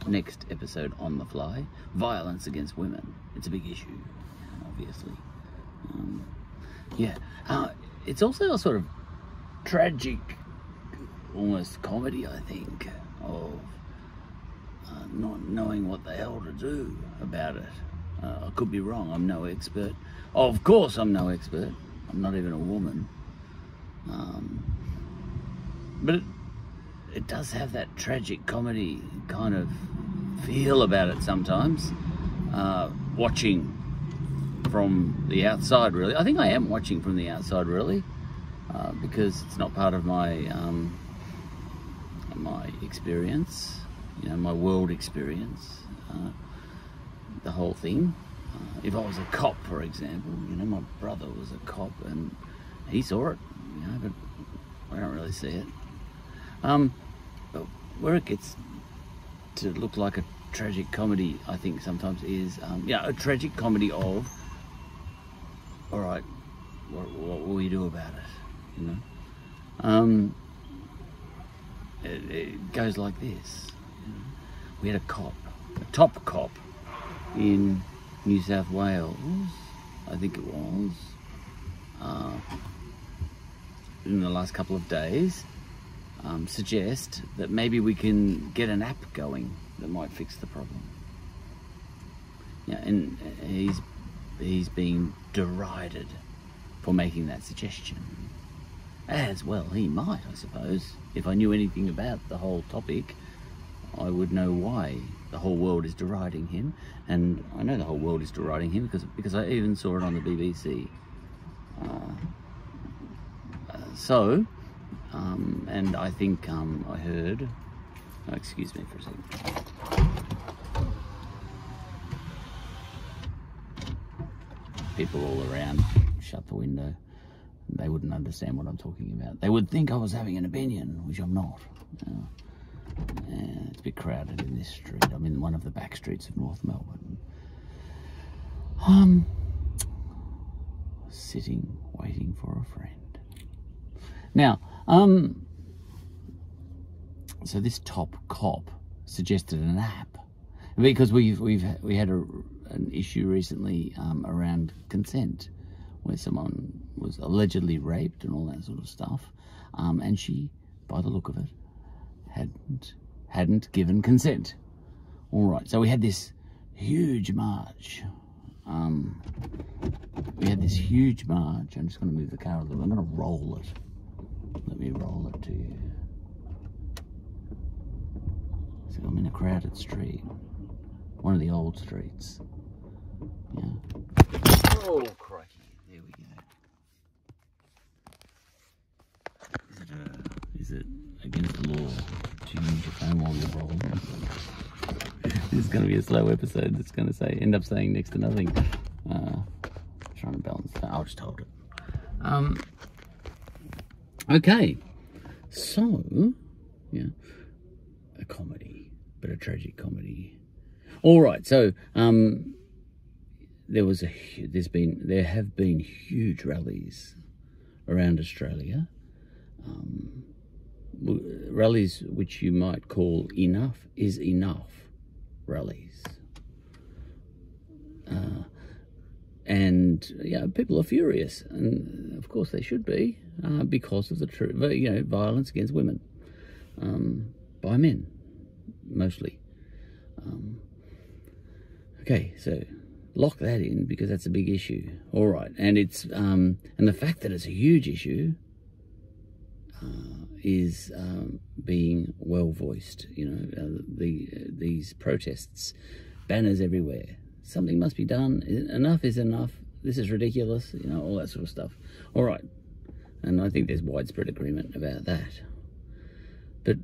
next episode on The Fly, violence against women. It's a big issue, obviously. It's also a sort of tragic, almost comedy, I think, of not knowing what the hell to do about it. I could be wrong, I'm no expert. Of course I'm no expert. I'm not even a woman. But it does have that tragic comedy kind of feel about it sometimes. Watching from the outside, really. I think I am watching from the outside, really, because it's not part of my my experience, my world experience, the whole thing. If I was a cop, for example, my brother was a cop and he saw it, but I don't really see it. But where it gets to look like a tragic comedy, I think sometimes is, a tragic comedy of, all right, what will we do about it, It goes like this. We had a top cop in New South Wales, I think it was, in the last couple of days, suggest that maybe we can get an app going that might fix the problem. And he's being derided for making that suggestion. As well he might, I suppose. If I knew anything about the whole topic, I would know why the whole world is deriding him. And I know the whole world is deriding him because I even saw it on the BBC. And I think I heard... Oh, excuse me for a second. People all around. Shut the window. They wouldn't understand what I'm talking about. They would think I was having an opinion, which I'm not. It's a bit crowded in this street. I'm in one of the back streets of North Melbourne. Sitting, waiting for a friend. Now, so this top cop suggested an app because we had an issue recently around consent, where someone was allegedly raped and all that sort of stuff, and she, by the look of it, hadn't given consent. All right, so we had this huge march. I'm just going to move the car a little. I'm going to roll it. Let me roll it to you. So I'm in a crowded street, one of the old streets. Yeah. Oh, crikey. There we go. Is it against the law to use your phone while you're rolling? This is going to be a slow episode. It's going to end up saying next to nothing. Trying to balance that. I'll just hold it. Okay. So, a comedy, but a tragic comedy. All right. So, there have been huge rallies around Australia, rallies which you might call enough is enough rallies, and people are furious, and of course they should be, because of the violence against women, by men mostly. Okay, so lock that in because that's a big issue. All right, and it's and the fact that it's a huge issue is being well voiced. These protests, banners everywhere. Something must be done. Enough is enough. This is ridiculous. All that sort of stuff. All right, and I think there's widespread agreement about that. But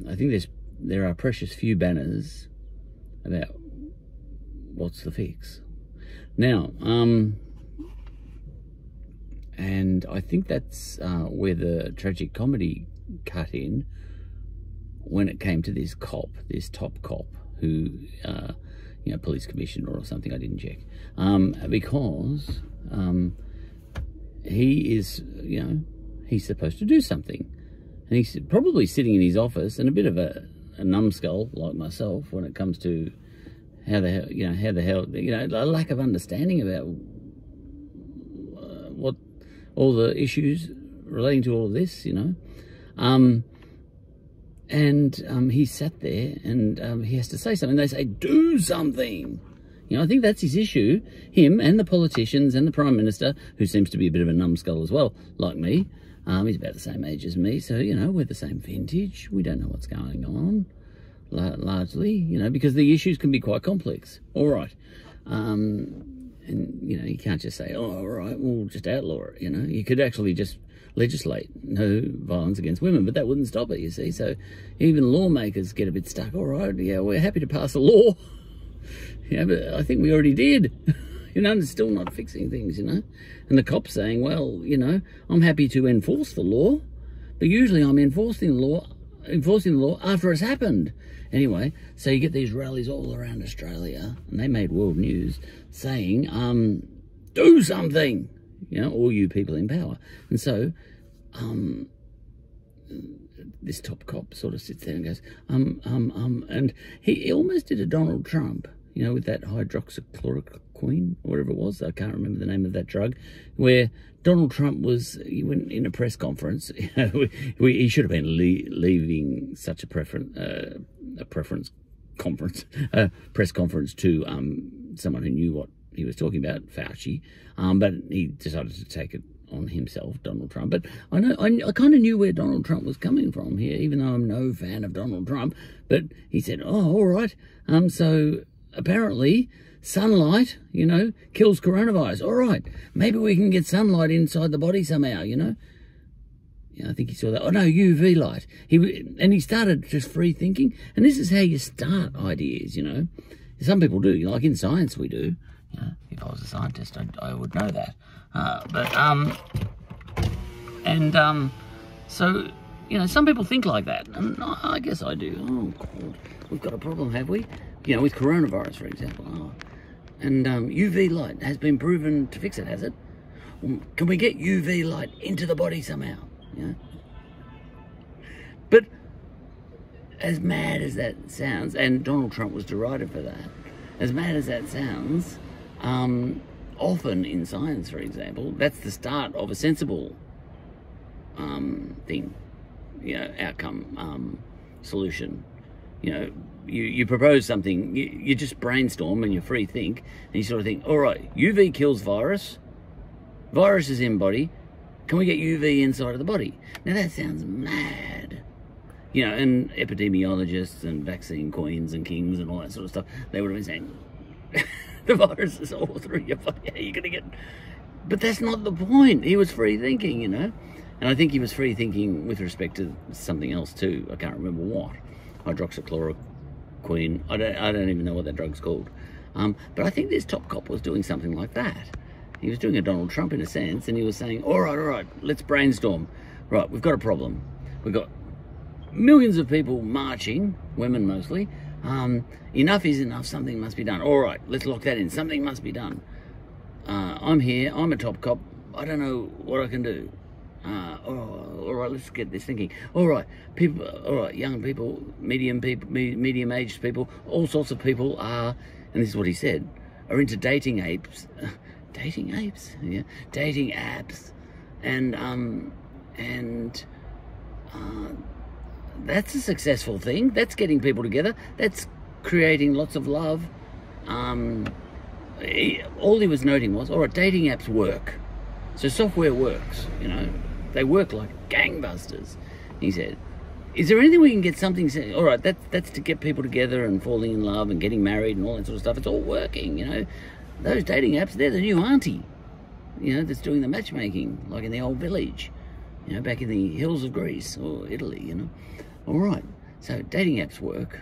I think there are precious few banners about what's the fix. Now, and I think that's where the tragic comedy cut in when it came to this top cop, who, police commissioner or something, I didn't check, because he is, he's supposed to do something. And he's probably sitting in his office, and a bit of a a numbskull like myself when it comes to how the hell, a lack of understanding about what all the issues relating to all of this, he sat there and he has to say something. They say, do something. I think that's his issue. Him and the politicians and the Prime Minister, who seems to be a bit of a numbskull as well, like me. He's about the same age as me, so, we're the same vintage. We don't know what's going on, largely, because the issues can be quite complex. All right. And, you can't just say, oh, all right, we'll just outlaw it, You could actually just legislate no violence against women, but that wouldn't stop it, you see. So even lawmakers get a bit stuck. All right, yeah, we're happy to pass a law. But I think we already did. It's still not fixing things, And the cops saying, well, I'm happy to enforce the law, but usually I'm enforcing the law after it's happened. Anyway, so you get these rallies all around Australia, and they made world news saying, do something, all you people in power. And so, this top cop sort of sits there and goes, and he almost did a Donald Trump, with that hydroxychloroquine, or whatever it was. I can't remember the name of that drug, where Donald Trump he went in a press conference. He should have been leaving such a press conference to someone who knew what he was talking about, Fauci, but he decided to take it on himself, Donald Trump. But I kind of knew where Donald Trump was coming from here, even though I'm no fan of Donald Trump. But he said, oh, all right, so apparently sunlight, kills coronavirus. All right, maybe we can get sunlight inside the body somehow, I think he saw that. Oh, no, UV light. He started just free thinking. And this is how you start ideas, Some people do, like in science we do. If I was a scientist, I would know that. So, some people think like that. And I guess I do. Oh, God, we've got a problem, have we? With coronavirus, for example. Oh. And UV light has been proven to fix it, has it? Well, can we get UV light into the body somehow? But as mad as that sounds, and Donald Trump was derided for that, as mad as that sounds, often in science, for example, that's the start of a sensible thing, outcome, solution. You propose something, you just brainstorm and you free think, and you sort of think, all right, UV kills virus is in body, can we get UV inside of the body? Now that sounds mad. And epidemiologists and vaccine queens and kings and all that sort of stuff, they would have been saying, the virus is all through your body, how are you going to get... But that's not the point. He was free thinking, And I think he was free thinking with respect to something else too. I can't remember what. Hydroxychloroquine. I don't even know what that drug's called. But I think this top cop was doing something like that. He was doing a Donald Trump in a sense, and he was saying, all right, let's brainstorm. Right, we've got a problem. We've got millions of people marching, women mostly. Enough is enough, something must be done. All right, let's lock that in. Something must be done. I'm here, I'm a top cop. I don't know what I can do. All right, let's get this thinking. All right, people, all right, young people, medium-aged people, all sorts of people are, and this is what he said, are into dating apes. Dating apes? Yeah. Dating apps. And that's a successful thing. That's getting people together. That's creating lots of love. All he was noting was, all right, dating apps work. So software works, They work like gangbusters. He said, is there anything we can get something... All right, that's to get people together and falling in love and getting married and all that sort of stuff. It's all working, Those dating apps, they're the new auntie, that's doing the matchmaking, like in the old village, back in the hills of Greece or Italy, All right, so dating apps work.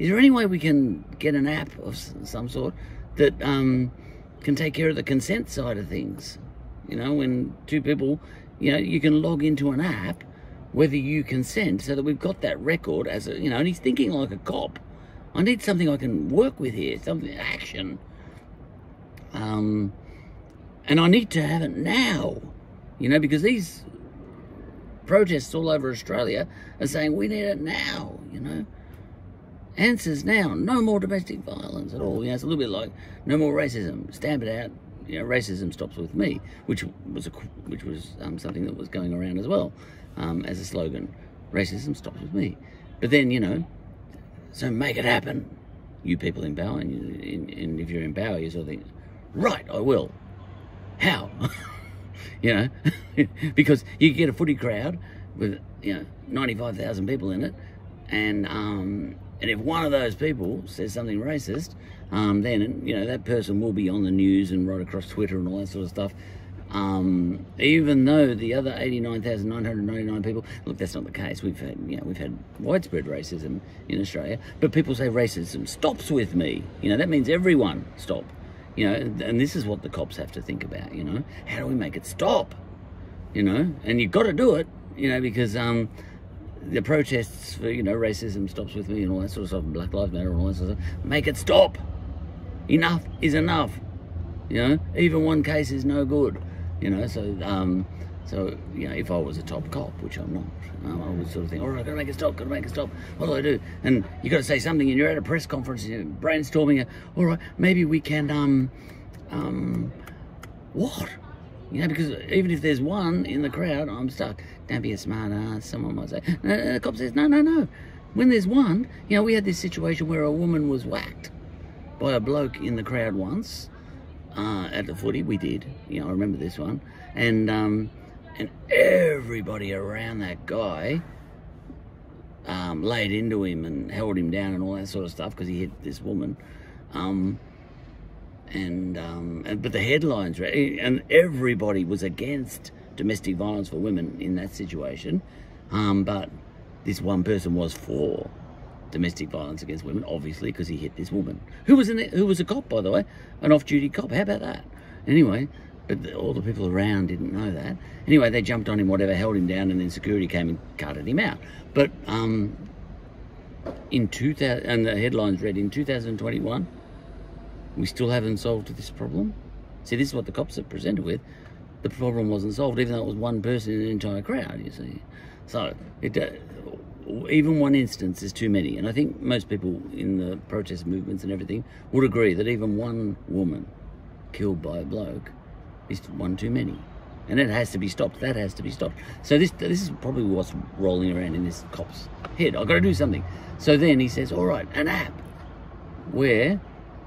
Is there any way we can get an app of some sort that can take care of the consent side of things? When two people, you can log into an app whether you consent, so that we've got that record as a, and he's thinking like a cop. I need something I can work with here, something, action. And I need to have it now, because these protests all over Australia are saying we need it now, Answers now, no more domestic violence at all. You know, it's a little bit like no more racism. Stamp it out. You know, racism stops with me, which was something that was going around as well as a slogan. Racism stops with me. But then, you know, so make it happen. You people in power, and if you're in power, you sort of think, right, I will. How? You know, because you get a footy crowd with, you know, 95,000 people in it, and if one of those people says something racist, then, you know, that person will be on the news and right across Twitter and all that sort of stuff. Even though the other 89,999 people, look, that's not the case. We've had widespread racism in Australia, but people say racism stops with me. You know, that means everyone stop. You know, and this is what the cops have to think about. You know, how do we make it stop? You know, and you've got to do it. You know, because the protests for, you know, racism stops with me and all that sort of stuff, Black Lives Matter and all that sort of stuff. Make it stop. Enough is enough. You know, even one case is no good. You know, so you know, if I was a top cop, which I'm not, I would sort of think, all right, gotta make it stop, what do I do? And you got to say something, and you're at a press conference, you're brainstorming, all right, maybe we can, what? You know, because even if there's one in the crowd, I'm stuck. Don't be a smart ass, someone might say. The cop says, no. When there's one, you know, we had this situation where a woman was whacked by a bloke in the crowd once, at the footy. We did, you know, I remember this one, and everybody around that guy laid into him and held him down and all that sort of stuff because he hit this woman, but the headlines, and everybody was against domestic violence for women in that situation, but this one person was for domestic violence against women, obviously, because he hit this woman, who was a cop, by the way, an off-duty cop. How about that? Anyway, but all the people around didn't know that. Anyway, they jumped on him, whatever, held him down, and then security came and carted him out. But in 2000, and the headlines read, in 2021, we still haven't solved this problem. See, this is what the cops are presented with. The problem wasn't solved, even though it was one person in an entire crowd, you see. So even one instance is too many, and I think most people in the protest movements and everything would agree that even one woman killed by a bloke is one too many, and it has to be stopped. That has to be stopped. So this is probably what's rolling around in this cop's head. I've got to do something. So then he says, all right, an app where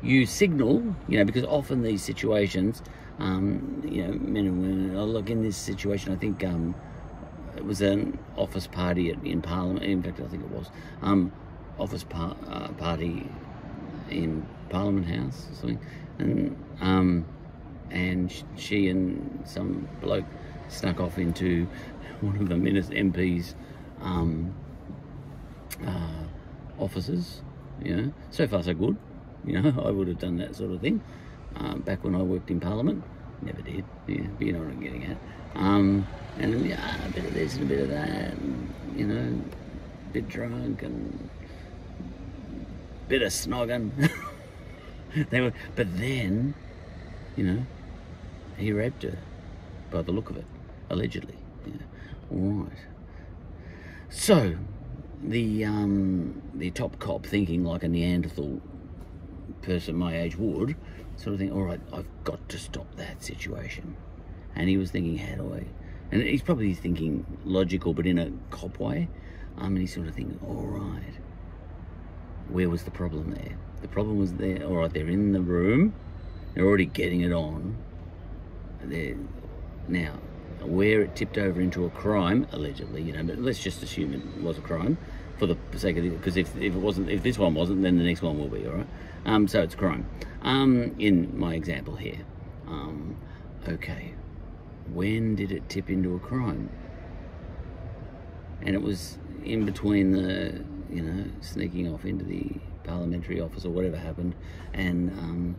you signal, you know, because often these situations, you know, men and women, look, in this situation, I think it was an office party in Parliament. In fact, I think it was office party in Parliament House or something, and she and some bloke snuck off into one of the MP's offices. You know, so far so good. You know, I would have done that sort of thing back when I worked in Parliament. Never did. Yeah, but you know what I'm getting at. And yeah, a bit of this and a bit of that, and, you know, a bit drunk and a bit of snogging. But then, you know, he raped her, by the look of it, allegedly. Yeah. All right. So the top cop, thinking like a Neanderthal person my age would, sort of think, all right, I've got to stop that situation. And he was thinking, how do I? And he's probably thinking logical, but in a cop way. And he's sort of thinking, all right, where was the problem there? The problem was there. All right, they're in the room. They're already getting it on. Now, where it tipped over into a crime, allegedly, you know, but let's just assume it was a crime for the sake of it, because if this one wasn't, then the next one will be, all right? So it's a crime. In my example here. Okay. When did it tip into a crime? And it was in between the, you know, sneaking off into the parliamentary office or whatever happened, and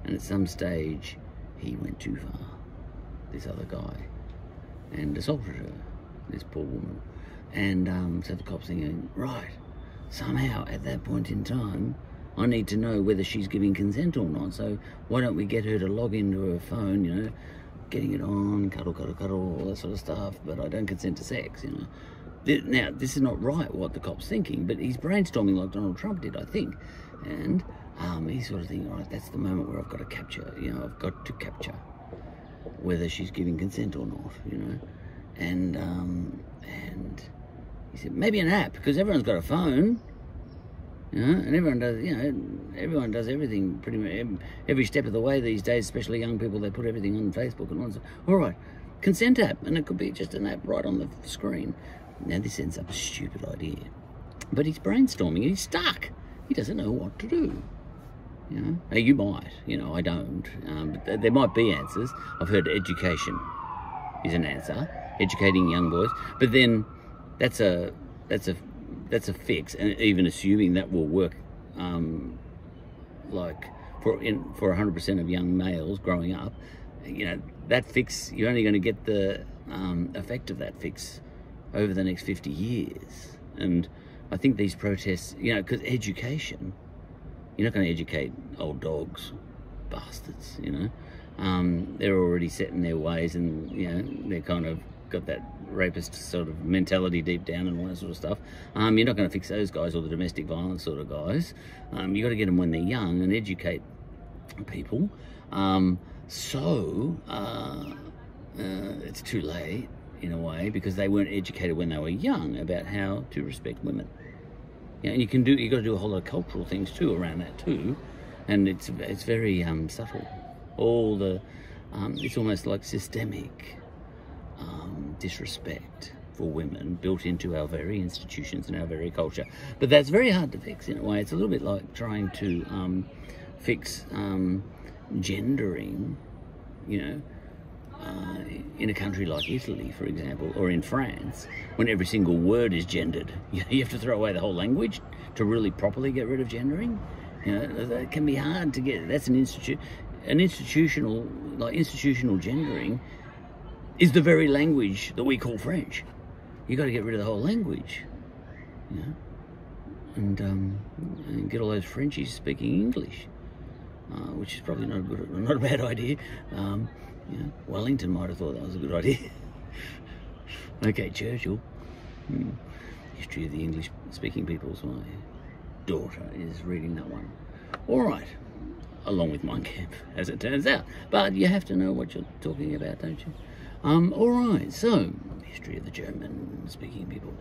at some stage he went too far, this other guy, and assaulted her, this poor woman. And so the cop's thinking, right, somehow at that point in time, I need to know whether she's giving consent or not. So why don't we get her to log into her phone, you know, getting it on, cuddle, all that sort of stuff, but I don't consent to sex, you know. Now, this is not right, what the cop's thinking, but he's brainstorming like Donald Trump did, I think. And he's sort of thinking, right, that's the moment where I've got to capture, I've got to capture whether she's giving consent or not, And he said, maybe an app, because everyone's got a phone, and everyone does, everyone does everything pretty much, every step of the way these days, especially young people, they put everything on Facebook and on. All right, consent app, and it could be just an app right on the screen. Now, this ends up a stupid idea. But he's brainstorming, and he's stuck. He doesn't know what to do. Now, you might, I don't. But there might be answers. I've heard education is an answer, educating young boys. But then that's a fix, and even assuming that will work, like for 100% of young males growing up, that fix, you're only going to get the effect of that fix over the next 50 years. And I think these protests, because education, you're not going to educate old dogs, bastards, They're already set in their ways, and, they're kind of got that rapist sort of mentality deep down and all that sort of stuff. You're not going to fix those guys, or the domestic violence sort of guys. You got to get them when they're young and educate people. It's too late, in a way, because they weren't educated when they were young about how to respect women. And you got to do a whole lot of cultural things too around that too, and it's very subtle. It's almost like systemic disrespect for women built into our very institutions and our very culture. But that's very hard to fix, in a way. It's a little bit like trying to fix gendering, in a country like Italy, for example, or in France, when every single word is gendered. You have to throw away the whole language to really properly get rid of gendering. That can be hard to get. That's institutional gendering is the very language that we call French. You got to get rid of the whole language, and get all those Frenchies speaking English, which is probably not a bad idea. Wellington might have thought that was a good idea. Okay, Churchill. History of the English-speaking peoples. My daughter is reading that one. All right, along with Mein Kampf, as it turns out. But you have to know what you're talking about, don't you? All right, so history of the German-speaking peoples.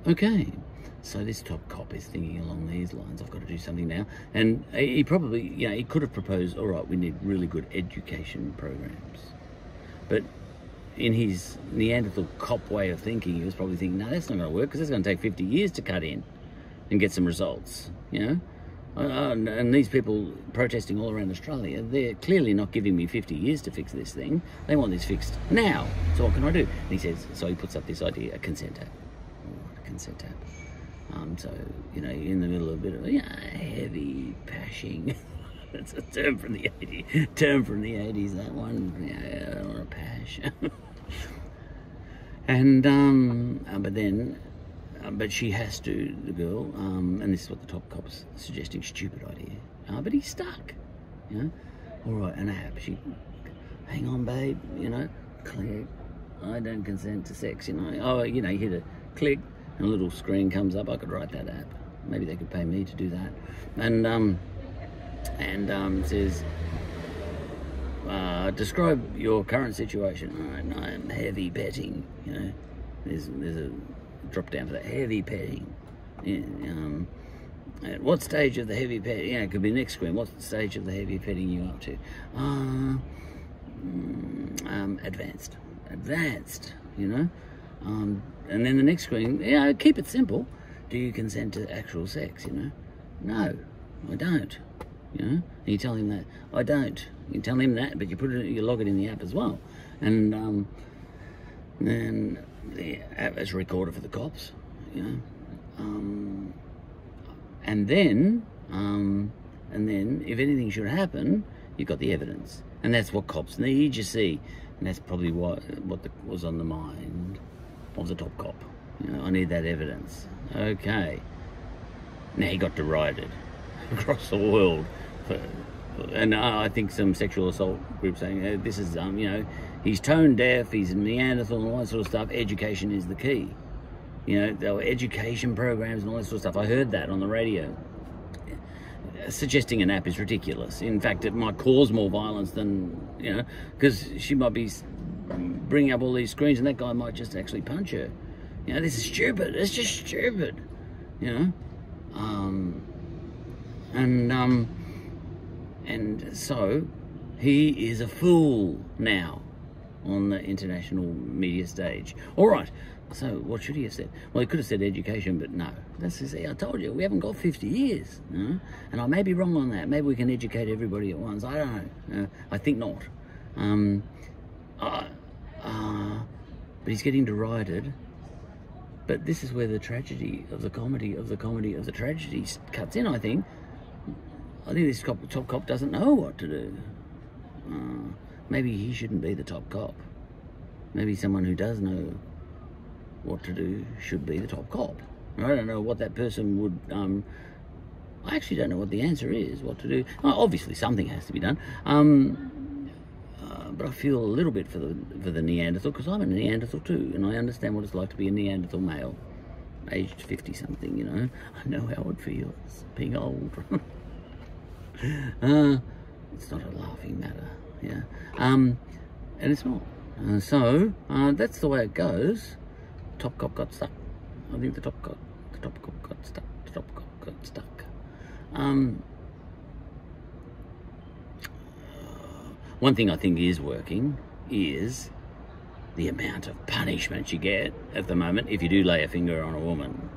Okay. So this top cop is thinking along these lines. I've got to do something now. And he probably, he could have proposed, all right, we need really good education programs. But in his Neanderthal cop way of thinking, he was probably thinking, no, that's not going to work, because it's going to take 50 years to cut in and get some results, And these people protesting all around Australia, they're clearly not giving me 50 years to fix this thing. They want this fixed now. So what can I do? And he says, so he puts up this idea, a consent app. A consent app. So, in the middle of a bit of heavy pashing. That's a term from the 80s, that one. I don't want to pash. And, but she has to, the girl, and this is what the top cop's suggesting, stupid idea. But he's stuck, All right, an app. Hang on, babe, click. I don't consent to sex, Oh, you hit a click. And a little screen comes up. I could write that app. Maybe they could pay me to do that. And says, describe your current situation. I'm heavy petting. There's a drop down for that, heavy petting. At what stage of the heavy petting? It could be next screen. What stage of the heavy petting you up to? Advanced. And then the next screen, keep it simple. Do you consent to actual sex, No, I don't, And you tell him that. I don't. You tell him that, but you log it in the app as well. And then the app is recorded for the cops, And then if anything should happen, you've got the evidence. And that's what cops need, you see. And that's probably what was on the mind of the top cop. I need that evidence. Okay. Now he got derided across the world for and I think some sexual assault groups saying this is he's tone deaf, he's Neanderthal, and all that sort of stuff. Education is the key. There were education programs and all that sort of stuff. I heard that on the radio. Suggesting an app is ridiculous. In fact, it might cause more violence than, because she might be bringing up all these screens and that guy might just actually punch her. This is stupid. It's just stupid. And so he is a fool now on the international media stage. All right. So what should he have said? Well, he could have said education, but no. I told you, we haven't got 50 years. And I may be wrong on that. Maybe we can educate everybody at once. I don't know. I think not. But he's getting derided. But this is where the tragedy of the comedy of the tragedy cuts in, I think. I think this top cop doesn't know what to do. Maybe he shouldn't be the top cop. Maybe someone who does know what to do should be the top cop. I don't know what that person would... I actually don't know what the answer is, what to do. Obviously, something has to be done. But I feel a little bit for the Neanderthal, because I'm a Neanderthal too, and I understand what it's like to be a Neanderthal male, aged 50-something, I know how it feels, being old. It's not a laughing matter, yeah. And it's not. So, that's the way it goes. Top cop got stuck. I think the top cop got stuck. The top cop got stuck. One thing I think is working is the amount of punishment you get at the moment if you do lay a finger on a woman,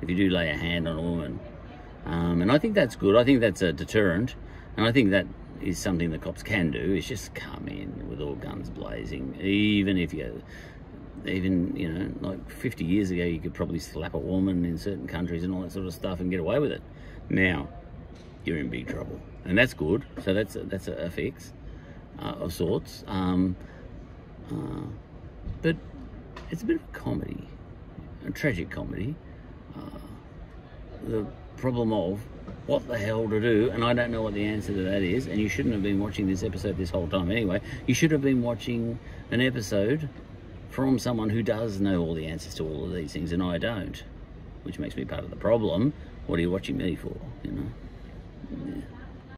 if you do lay a hand on a woman. And I think that's good. I think that's a deterrent. And I think that is something the cops can do, is just come in with all guns blazing. Even like 50 years ago, you could probably slap a woman in certain countries and all that sort of stuff and get away with it. Now, you're in big trouble. And that's good. So that's a fix. Of sorts, but it's a bit of a comedy, a tragic comedy. The problem of what the hell to do, and I don't know what the answer to that is, and you shouldn't have been watching this episode this whole time anyway. You should have been watching an episode from someone who does know all the answers to all of these things, and I don't, which makes me part of the problem. What are you watching me for, Yeah.